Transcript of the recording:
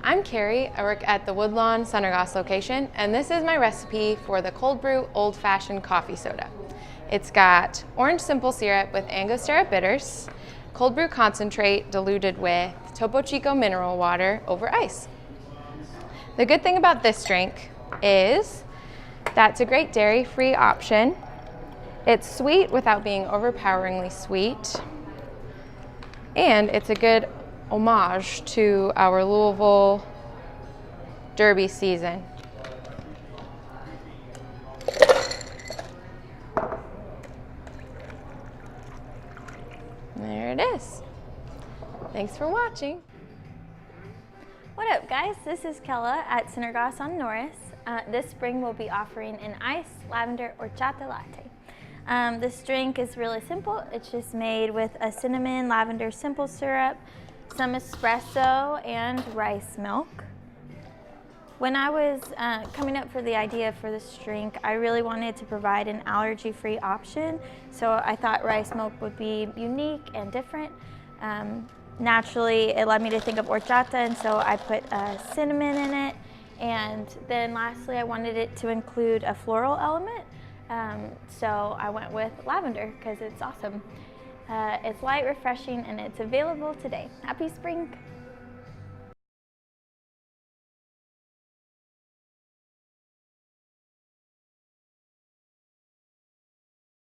I'm Carrie. I work at the Woodlawn Sunnergoss location, and this is my recipe for the cold brew old-fashioned coffee soda. It's got orange simple syrup with Angostura bitters, cold brew concentrate diluted with Topo Chico mineral water over ice. The good thing about this drink is that it's a great dairy-free option. It's sweet without being overpoweringly sweet, and it's a good homage to our Louisville Derby season. There it is. Thanks for watching. What up, guys? This is Kela at Sunnergoss on Norris. This spring we'll be offering an iced lavender horchata latte. This drink is really simple. It's just made with a cinnamon lavender simple syrup, some espresso, and rice milk. When I was coming up for the idea for this drink, I really wanted to provide an allergy-free option, so I thought rice milk would be unique and different. Naturally, it led me to think of horchata, and so I put cinnamon in it. And then lastly, I wanted it to include a floral element, so I went with lavender because it's awesome. It's light, refreshing, and it's available today. Happy spring!